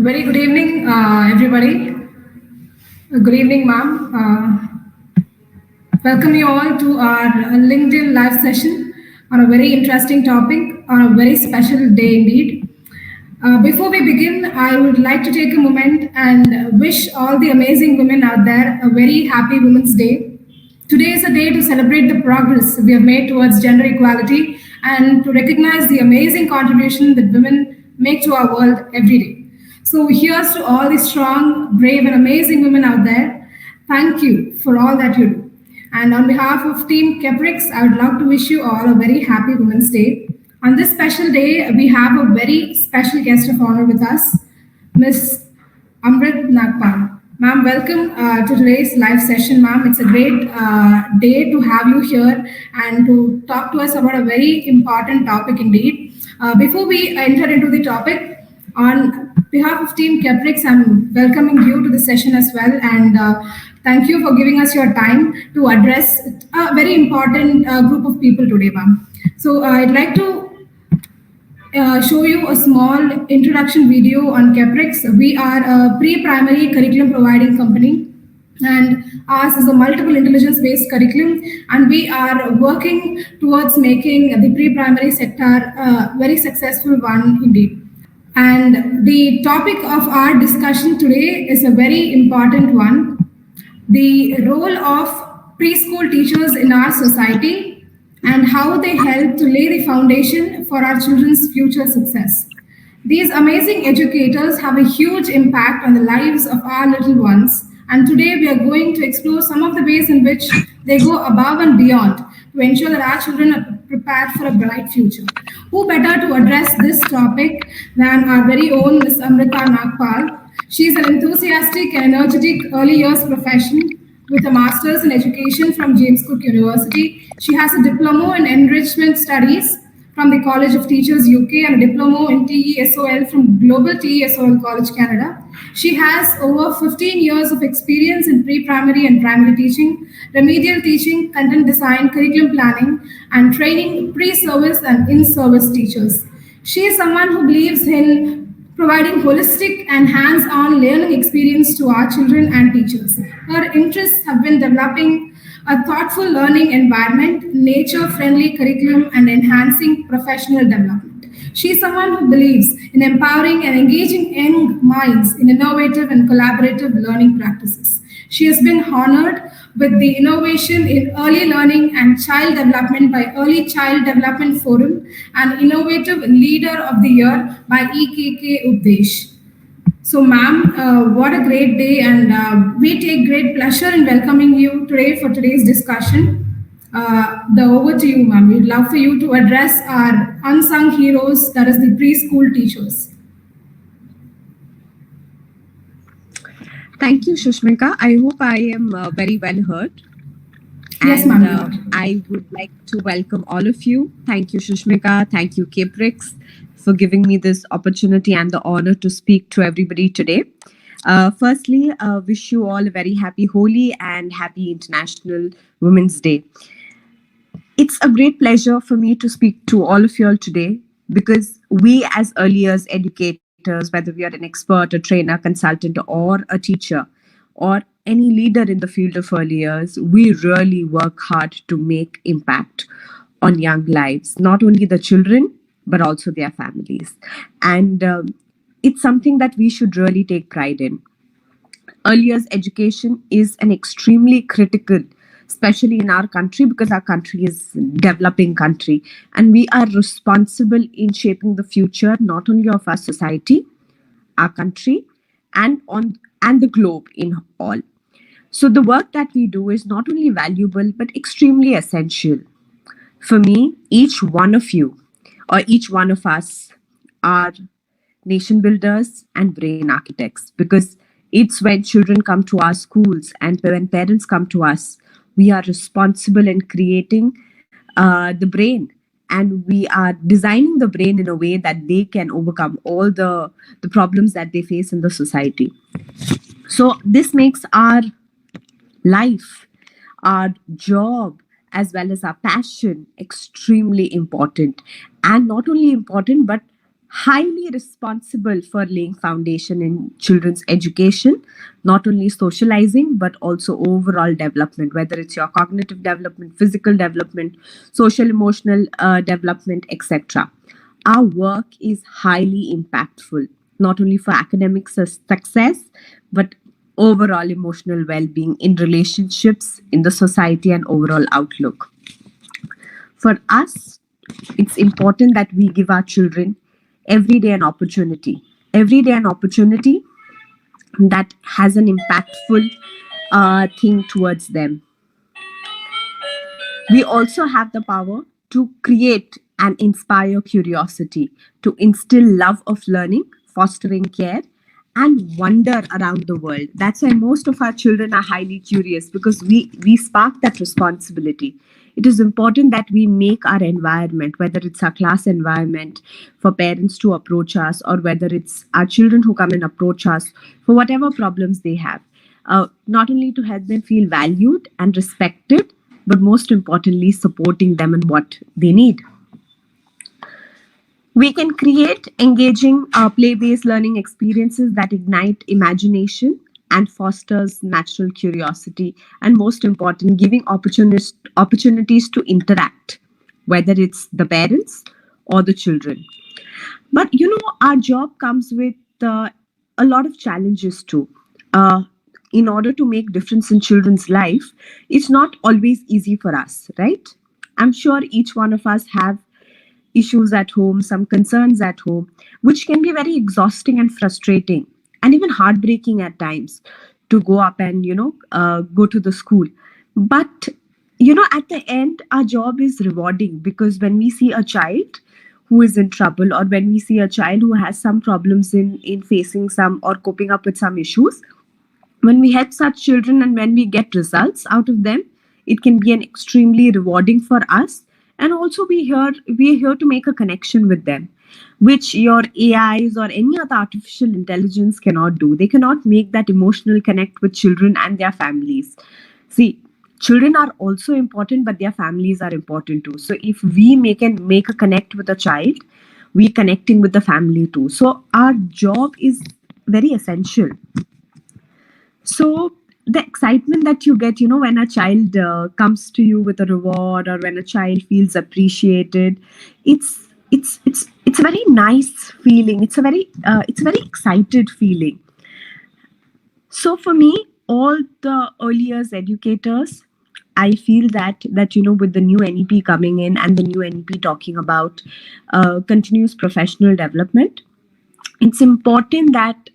Very good evening, everybody. Good evening, ma'am. Welcome you all to our LinkedIn live session on a very interesting topic on a very special day indeed. Before we begin, I would like to take a moment and wish all the amazing women out there a very happy Women's Day. Today is a day to celebrate the progress we have made towards gender equality and to recognize the amazing contribution that women make to our world every day. So, here's to all the strong, brave, and amazing women out there. Thank you for all that you do. And on behalf of Team Caprix, I would love to wish you all a very happy Women's Day. On this special day, we have a very special guest of honor with us, Miss Amrit Nagpal. Ma'am, welcome to today's live session, ma'am. It's a great day to have you here and to talk to us about a very important topic indeed. Before we enter into the topic, on behalf of Team Caprix, I'm welcoming you to the session as well, and thank you for giving us your time to address a very important group of people today, ma'am. So I'd like to show you a small introduction video on Caprix. We are a pre-primary curriculum providing company, and ours is a multiple intelligence-based curriculum, and we are working towards making the pre-primary sector a very successful one indeed. And the topic of our discussion today is a very important one, the role of preschool teachers in our society and how they help to lay the foundation for our children's future success. These amazing educators have a huge impact on the lives of our little ones, and today we are going to explore some of the ways in which they go above and beyond to ensure that our children are prepared for a bright future. Who better to address this topic than our very own Ms. Amrita Nagpal? She is an enthusiastic and energetic early years professional with a master's in education from James Cook University. She has a diploma in enrichment studies from the College of Teachers UK and a diploma in TESOL from Global TESOL College Canada. She has over 15 years of experience in pre-primary and primary teaching, remedial teaching, content design, curriculum planning, and training pre-service and in-service teachers. She is someone who believes in providing holistic and hands-on learning experience to our children and teachers. Her interests have been developing a thoughtful learning environment, nature-friendly curriculum, and enhancing professional development. She is someone who believes in empowering and engaging young minds in innovative and collaborative learning practices. She has been honored with the Innovation in Early Learning and Child Development by Early Child Development Forum and Innovative Leader of the Year by EKK Updesh. So, ma'am, what a great day, and we take great pleasure in welcoming you today for today's discussion. Over to you, ma'am. We'd love for you to address our unsung heroes, that is the preschool teachers. Thank you, Shushmika. I hope I am very well heard. Yes, ma'am. I would like to welcome all of you. Thank you, Shushmika. Thank you, Caprix, for giving me this opportunity and the honor to speak to everybody today. Firstly, wish you all a very happy Holi and happy International Women's Day. It's a great pleasure for me to speak to all of you all today because we as early years educators, whether we are an expert, a trainer, consultant, or a teacher, or any leader in the field of early years, we really work hard to make impact on young lives, not only the children, but also their families. And it's something that we should really take pride in. Early years education is an extremely critical, especially in our country, because our country is a developing country. And we are responsible in shaping the future, not only of our society, our country, and the globe in all. So the work that we do is not only valuable, but extremely essential. For me, each one of you, or each one of us, are nation builders and brain architects, because it's when children come to our schools and when parents come to us, we are responsible in creating the brain, and we are designing the brain in a way that they can overcome all the problems that they face in the society. So this makes our life, our job, as well as our passion extremely important. And not only important, but highly responsible for laying foundation in children's education, not only socializing but also overall development, whether it's your cognitive development, physical development, social emotional development, etc. Our work is highly impactful, not only for academic success but overall emotional well-being in relationships, in the society, and overall outlook. For us, it's important that we give our children every day an opportunity, every day an opportunity that has an impactful thing towards them. We also have the power to create and inspire curiosity, to instill love of learning, fostering care, and wonder around the world. That's why most of our children are highly curious, because we spark that responsibility. It is important that we make our environment, whether it's our class environment for parents to approach us, or whether it's our children who come and approach us for whatever problems they have, not only to help them feel valued and respected, but most importantly, supporting them in what they need. We can create engaging play-based learning experiences that ignite imagination and fosters natural curiosity, and most important, giving opportunities to interact, whether it's the parents or the children. But our job comes with a lot of challenges too. Uh, in order to make difference in children's life, it's not always easy for us, right? I'm sure each one of us have issues at home, some concerns at home, which can be very exhausting and frustrating and even heartbreaking at times to go up and, go to the school. But, at the end, our job is rewarding, because when we see a child who is in trouble, or when we see a child who has some problems in facing some or coping up with some issues, when we help such children and when we get results out of them, it can be an extremely rewarding for us. And also we're here to make a connection with them, which your AIs or any other artificial intelligence cannot do. They cannot make that emotional connect with children and their families. See, children are also important, but their families are important too. So if we make a connect with a child, we connecting with the family too. So our job is very essential. So the excitement that you get, when a child comes to you with a reward, or when a child feels appreciated, it's a very nice feeling. It's a very excited feeling. So for me, all the early years educators, I feel that with the new NEP coming in and the new NEP talking about continuous professional development, it's important that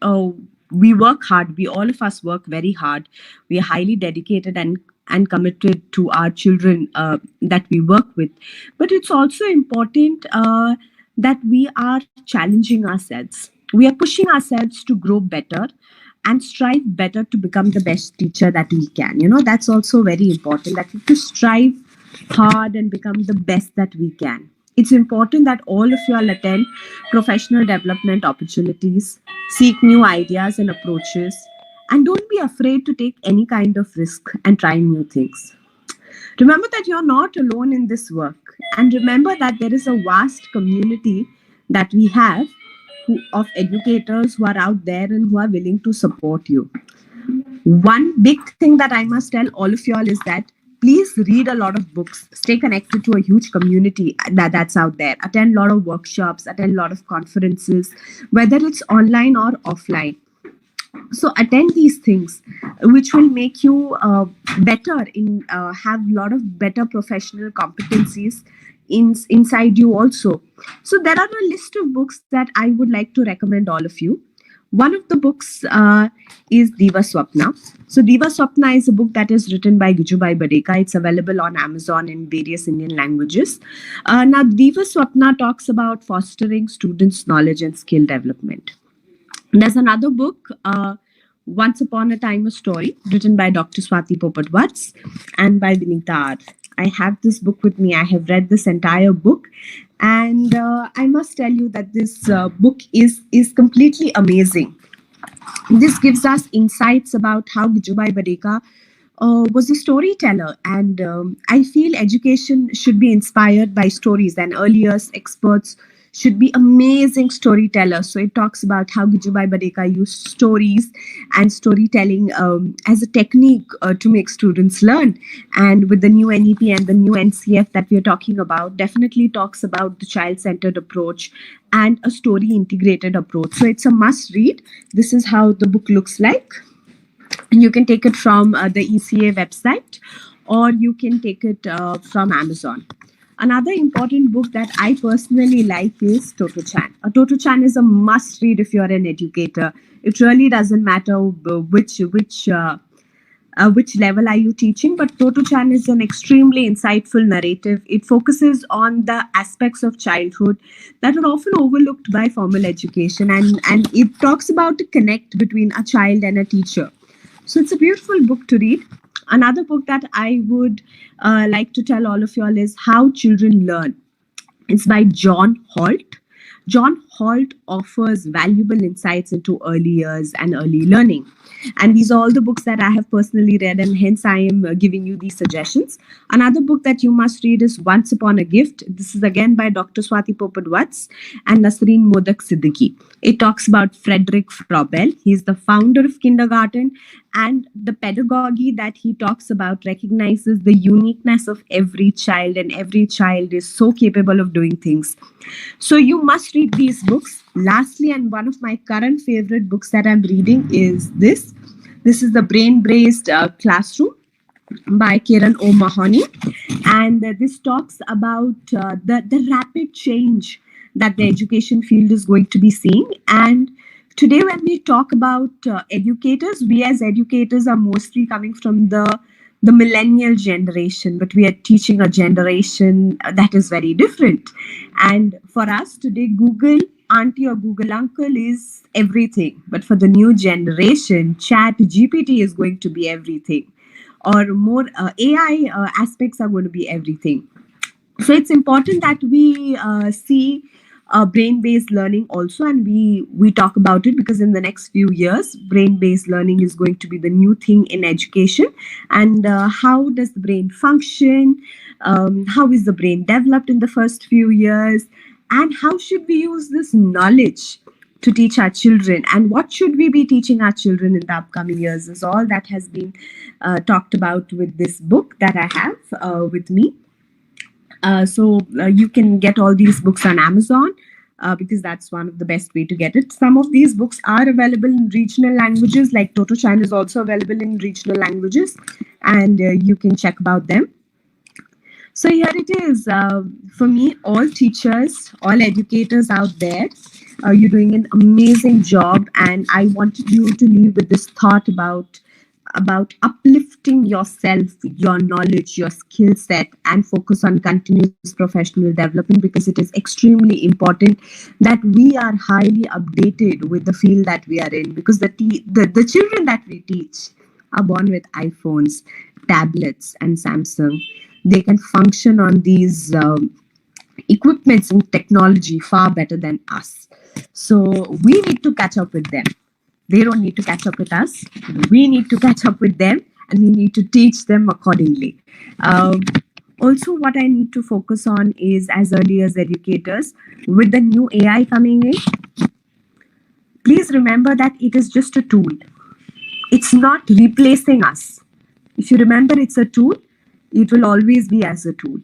we work hard. We, all of us, work very hard. We are highly dedicated and committed to our children that we work with. But it's also important that we are challenging ourselves. We are pushing ourselves to grow better and strive better to become the best teacher that we can. That's also very important, that we have to strive hard and become the best that we can. It's important that all of you all attend professional development opportunities, seek new ideas and approaches, and don't be afraid to take any kind of risk and try new things. Remember that you're not alone in this work, and remember that there is a vast community that we have of educators who are out there and who are willing to support you. One big thing that I must tell all of y'all is that please read a lot of books, stay connected to a huge community that's out there, attend a lot of workshops, attend a lot of conferences, whether it's online or offline. So attend these things, which will make you better in have a lot of better professional competencies inside you also. So there are a list of books that I would like to recommend all of you. One of the books is Diva Swapna. So Diva Swapna is a book that is written by Gijubai Badeka. It's available on Amazon in various Indian languages. Now Diva Swapna talks about fostering students' knowledge and skill development. There's another book, Once Upon a Time a Story, written by Dr. Swati Popatwats and by Vinita R. I have this book with me. I have read this entire book, and I must tell you that this book is completely amazing. This gives us insights about how Gijubai Badeka was a storyteller, and I feel education should be inspired by stories, and early years experts should be amazing storytellers. So it talks about how Gijubai Badeka used stories and storytelling as a technique to make students learn. And with the new NEP and the new NCF that we are talking about, definitely talks about the child-centered approach and a story integrated approach. So it's a must read. This is how the book looks like. And you can take it from the ECA website, or you can take it from Amazon. Another important book that I personally like is Toto Chan. Toto Chan is a must read if you're an educator. It really doesn't matter which level are you teaching, but Toto Chan is an extremely insightful narrative. It focuses on the aspects of childhood that are often overlooked by formal education, and it talks about the connect between a child and a teacher. So it's a beautiful book to read. Another book that I would like to tell all of y'all is How Children Learn. It's by John Holt. John Holt offers valuable insights into early years and early learning. And these are all the books that I have personally read, and hence I am giving you these suggestions. Another book that you must read is Once Upon a Gift. This is again by Dr. Swati Popadwats and Nasreen Modak Siddiqui. It talks about Frederick Frobel. He is the founder of kindergarten, and the pedagogy that he talks about recognizes the uniqueness of every child, and every child is so capable of doing things. So you must read these books. Lastly, and one of my current favorite books that I'm reading is this. This is The Brain Braced Classroom by Kiran O'Mahony. And this talks about the rapid change that the education field is going to be seeing. And today, when we talk about educators, we as educators are mostly coming from the millennial generation, but we are teaching a generation that is very different. And for us today, Google auntie or Google uncle is everything. But for the new generation, Chat GPT is going to be everything, or more AI aspects are going to be everything. So it's important that we see brain-based learning also, and we talk about it, because in the next few years, brain-based learning is going to be the new thing in education. And how does the brain function? How is the brain developed in the first few years? And how should we use this knowledge to teach our children? And what should we be teaching our children in the upcoming years? Is all that has been talked about with this book that I have with me. So you can get all these books on Amazon, because that's one of the best way to get it. Some of these books are available in regional languages, like Toto Chan is also available in regional languages, and you can check about them. So here it is. For me, all teachers, all educators out there, you're doing an amazing job, and I wanted you to leave with this thought about uplifting yourself, your knowledge, your skill set, and focus on continuous professional development, because it is extremely important that we are highly updated with the field that we are in, because the children that we teach are born with iPhones, tablets, and Samsung. They can function on these equipments and technology far better than us. So we need to catch up with them. They don't need to catch up with us. We need to catch up with them, and we need to teach them accordingly. Also, what I need to focus on is, as early as educators, with the new AI coming in, please remember that it is just a tool. It's not replacing us. If you remember, it's a tool. It will always be as a tool.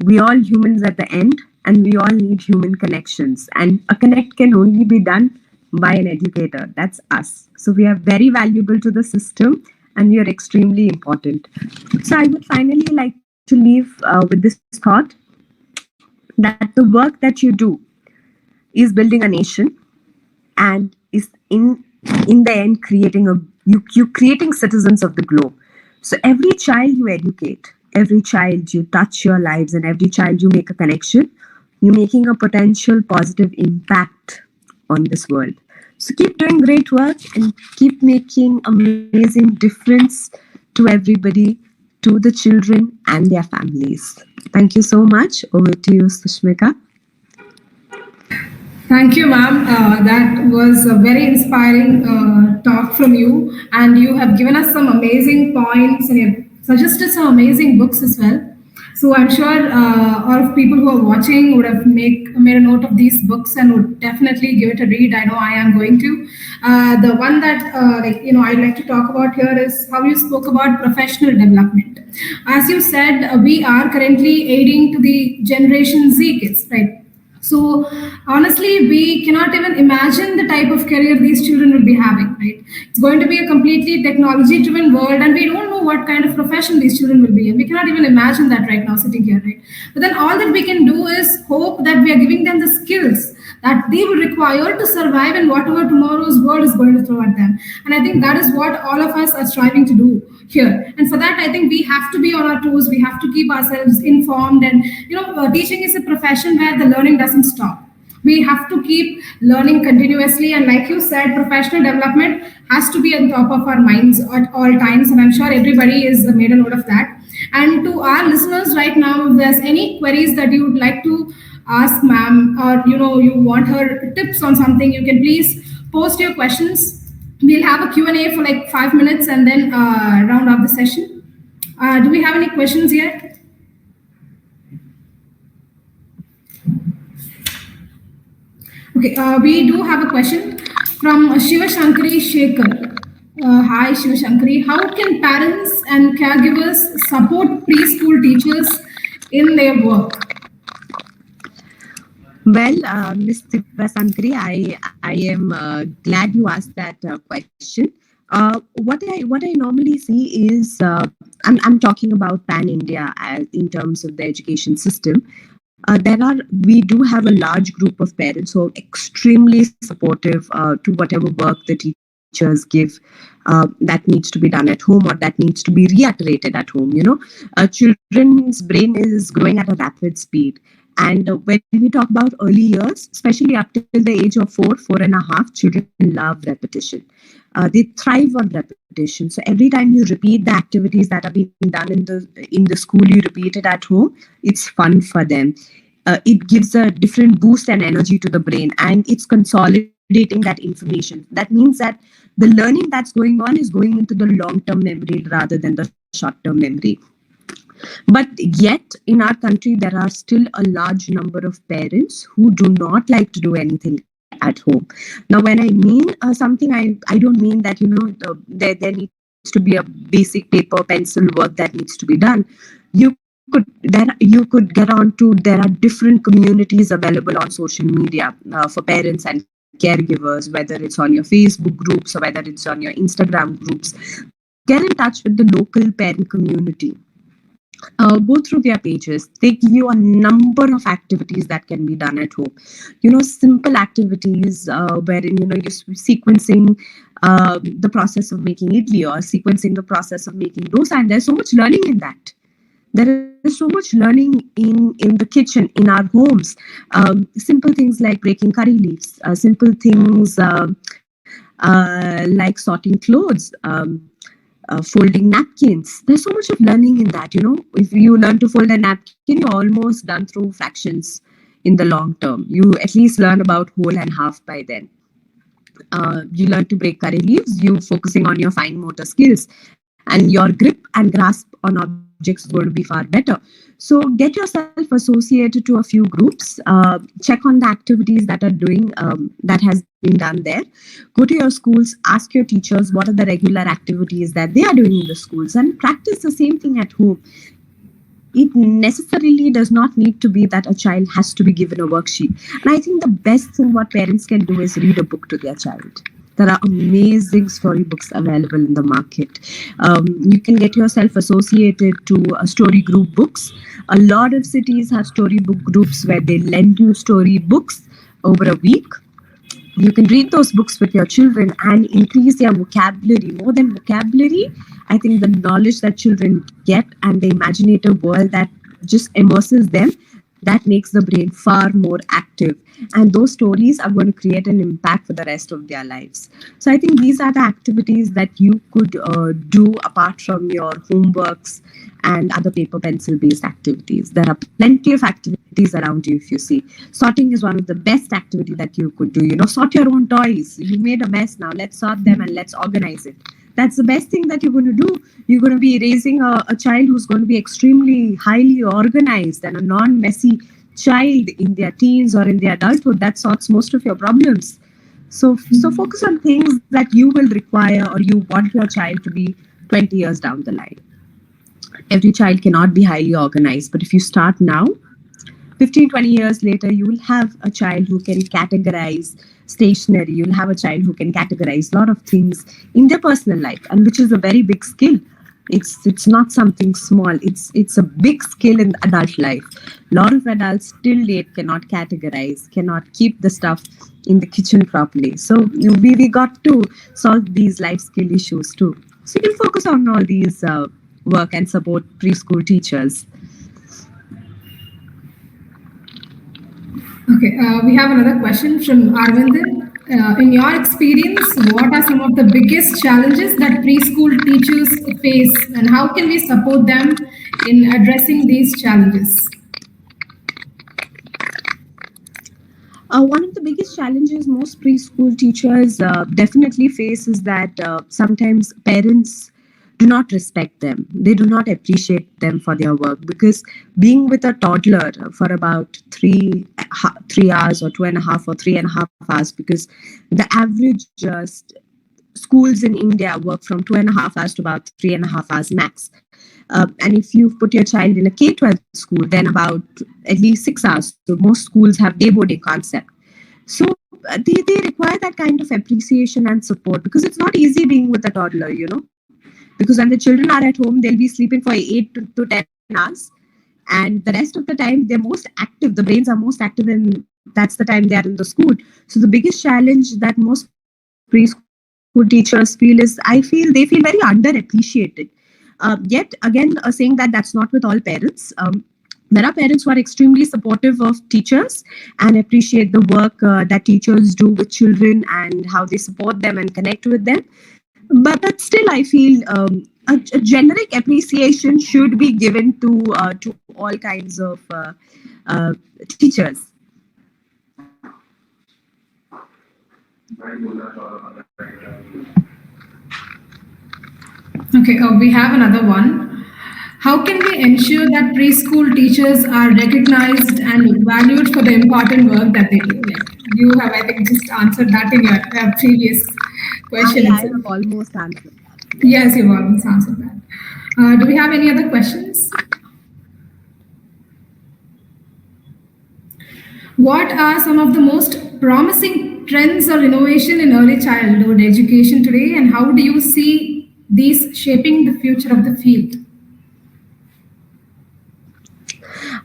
We all humans at the end, and we all need human connections. And a connect can only be done by an educator. That's us. So we are very valuable to the system, and we are extremely important. So I would finally like to leave with this thought, that the work that you do is building a nation, and is in the end creating you creating citizens of the globe. So every child you educate, every child you touch your lives, and every child you make a connection, you're making a potential positive impact on this world. So keep doing great work, and keep making amazing difference to everybody, to the children and their families. Thank you so much. Over to you, Sushmika. Thank you, ma'am. That was a very inspiring talk from you, and you have given us some amazing points, and you have suggested some amazing books as well. So I'm sure all of people who are watching would have made a note of these books and would definitely give it a read. I know I am going to. The one that I'd like to talk about here is how you spoke about professional development. As you said, we are currently aiding to the Generation Z kids, right? So honestly, we cannot even imagine the type of career these children will be having, right? It's going to be a completely technology-driven world, and we don't know what kind of profession these children will be in. We cannot even imagine that right now, sitting here, right? But then all that we can do is hope that we are giving them the skills that they will require to survive in whatever tomorrow's world is going to throw at them. And I think that is what all of us are striving to do here. And for that, I think we have to be on our toes. We have to keep ourselves informed. And teaching is a profession where the learning doesn't stop. We have to keep learning continuously, and like you said, professional development has to be on top of our minds at all times, and I'm sure everybody is made a note of that. And to our listeners right now, if there's any queries that you would like to ask ma'am, or you want her tips on something, you can please post your questions. We'll have a Q&A for like 5 minutes and then round up the session. Do we have any questions yet? Okay, we do have a question from Shiva Shankari Shekhar. Hi, Shiva Shankari. How can parents and caregivers support preschool teachers in their work? Well, Ms. Sankri, I am glad you asked that question. What I normally see is I'm talking about pan India in terms of the education system. We do have a large group of parents who are extremely supportive to whatever work the teachers give that needs to be done at home or that needs to be reiterated at home. Children's brain is growing at a rapid speed. And when we talk about early years, especially up till the age of 4.5, children love repetition. They thrive on repetition. So every time you repeat the activities that are being done in the school, you repeat it at home. It's fun for them. It gives a different boost and energy to the brain, and it's consolidating that information. That means that the learning that's going on is going into the long-term memory rather than the short-term memory. But yet, in our country, there are still a large number of parents who do not like to do anything at home. Now, when I mean something, I don't mean that, there needs to be a basic paper, pencil work that needs to be done. You could get on to, there are different communities available on social media for parents and caregivers, whether it's on your Facebook groups or whether it's on your Instagram groups. Get in touch with the local parent community. Go through their pages. They give you a number of activities that can be done at home. Simple activities wherein you're sequencing the process of making idli or sequencing the process of making dosa, and there's so much learning in that. There is so much learning in the kitchen, in our homes. Simple things like breaking curry leaves, simple things like sorting clothes, folding napkins. There's so much of learning in that. If you learn to fold a napkin, you're almost done through fractions in the long term. You at least learn about whole and half by then. You learn to break curry leaves, you focusing on your fine motor skills, and your grip and grasp on objects is going to be far better. So get yourself associated to a few groups, check on the activities that are doing, that has been done there. Go to your schools, ask your teachers what are the regular activities that they are doing in the schools, and practice the same thing at home. It necessarily does not need to be that a child has to be given a worksheet. And I think the best thing what parents can do is read a book to their child. There are amazing storybooks available in the market. You can get yourself associated to story group books. A lot of cities have storybook groups where they lend you story books over a week. You can read those books with your children and increase their vocabulary. More than vocabulary, I think the knowledge that children get and the imaginative world that just immerses them, that makes the brain far more active. And those stories are going to create an impact for the rest of their lives. So I think these are the activities that you could do apart from your homeworks and other paper pencil based activities. There are plenty of activities around you. If you see, sorting is one of the best activity that you could do. Sort your own toys. You made a mess, now let's sort them and let's organize it. That's the best thing that you're going to do. You're going to be raising a child who's going to be extremely highly organized and a non-messy child in their teens or in their adulthood that sorts most of your problems. So focus on things that you will require or you want your child to be 20 years down the line. Every child cannot be highly organized, but if you start now, 15, 20 years later, you will have a child who can categorize stationery. You'll have a child who can categorize a lot of things in their personal life, and which is a very big skill. It's not something small. It's a big skill in adult life. A lot of adults till date cannot categorize, cannot keep the stuff in the kitchen properly. So we got to solve these life skill issues too. So you can focus on all these work and support preschool teachers. Okay, we have another question from Arvind. In your experience, what are some of the biggest challenges that preschool teachers face, and how can we support them in addressing these challenges? One of the biggest challenges most preschool teachers definitely face is that sometimes parents do not respect them. They do not appreciate them for their work, because being with a toddler for about 3 hours or 2.5 or 3.5 hours, because the average schools in India work from 2.5 hours to about 3.5 hours max. And if you put your child in a K-12 school, then about at least 6 hours. So most schools have day boarding concept. So they require that kind of appreciation and support, because it's not easy being with a toddler, because when the children are at home, they'll be sleeping for 8 to 10 hours. And the rest of the time, they're most active. The brains are most active, and that's the time they are in the school. So the biggest challenge that most preschool teachers feel is, I feel they feel very underappreciated. Yet again, saying that that's not with all parents. There are parents who are extremely supportive of teachers and appreciate the work that teachers do with children and how they support them and connect with them. But still, I feel a generic appreciation should be given to all kinds of teachers. Okay, we have another one. How can we ensure that preschool teachers are recognized and valued for the important work that they do? Like you have, I think, just answered that in your previous question I itself. have almost answered. Yes, you've almost answered that. Do we have any other questions? What are some of the most promising trends or innovation in early childhood education today, and how do you see these shaping the future of the field?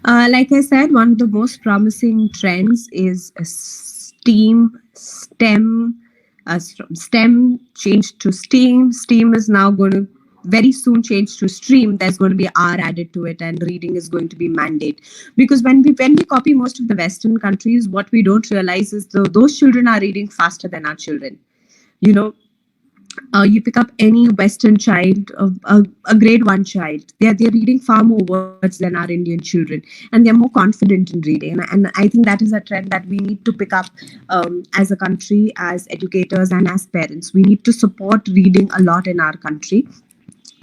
Like I said, one of the most promising trends is STEM changed to STEAM. STEAM is now going to very soon change to stream. There's going to be R added to it, and reading is going to be mandate. Because when we copy most of the Western countries, what we don't realize is those children are reading faster than our children. You know, you pick up any Western child, a grade one child, they're reading far more words than our Indian children, and they're more confident in reading. And I think that is a trend that we need to pick up as a country, as educators, and as parents. We need to support reading a lot in our country.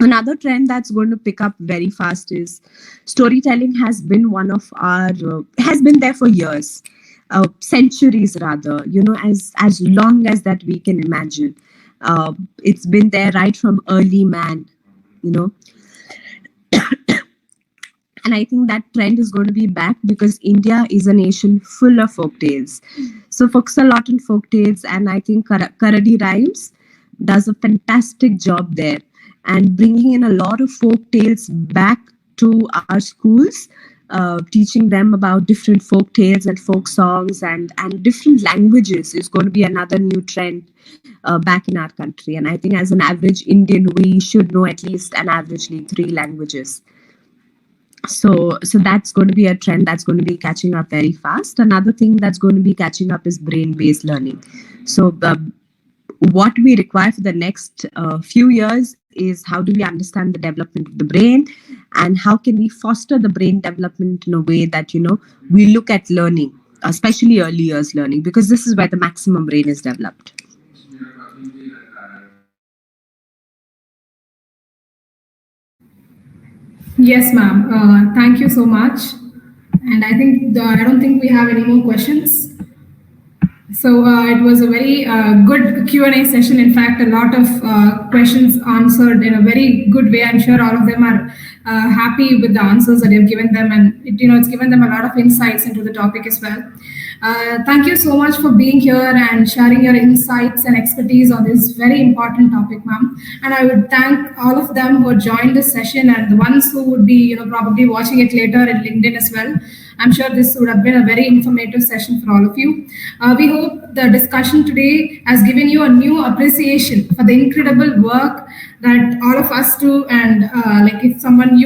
Another trend that's going to pick up very fast is storytelling. Has been one of our has been there for years, centuries rather. As long as that we can imagine. It's been there right from early man. You know, and I think that trend is going to be back because India is a nation full of folk tales. So focus a lot on folk tales, and I think Karadi Rhymes does a fantastic job there, and bringing in a lot of folk tales back to our schools, teaching them about different folk tales and folk songs and different languages is going to be another new trend back in our country. And I think as an average Indian, we should know at least an averagely 3 languages. So that's going to be a trend that's going to be catching up very fast. Another thing that's going to be catching up is brain-based learning. So what we require for the next few years is how do we understand the development of the brain, and how can we foster the brain development in a way that we look at learning, especially early years learning, because this is where the maximum brain is developed. Yes, ma'am. Thank you so much. And I don't think we have any more questions. So it was a very good Q&A session. In fact, a lot of questions answered in a very good way. I'm sure all of them are happy with the answers that you've given them, and it's given them a lot of insights into the topic as well. Thank you so much for being here and sharing your insights and expertise on this very important topic, ma'am. And I would thank all of them who joined this session and the ones who would be, probably watching it later in LinkedIn as well. I'm sure this would have been a very informative session for all of you. We hope the discussion today has given you a new appreciation for the incredible work that all of us do. And like if someone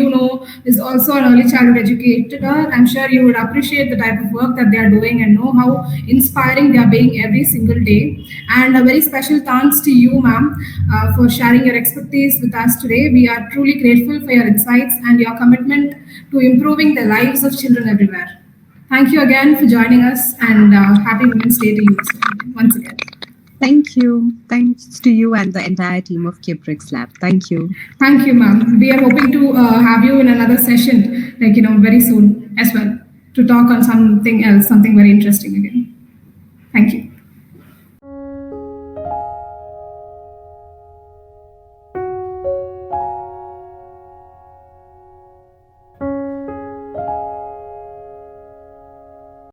is also an early childhood educator, I'm sure you would appreciate the type of work that they are doing and know how inspiring they are being every single day. And a very special thanks to you, ma'am, for sharing your expertise with us today. We are truly grateful for your insights and your commitment to improving the lives of children everywhere. Thank you again for joining us, and happy Women's Day to you once again. Thank you. Thanks to you and the entire team of Caprix Lab. Thank you. Thank you, ma'am. We are hoping to have you in another session, like, very soon as well, to talk on something else, something very interesting again. Thank you.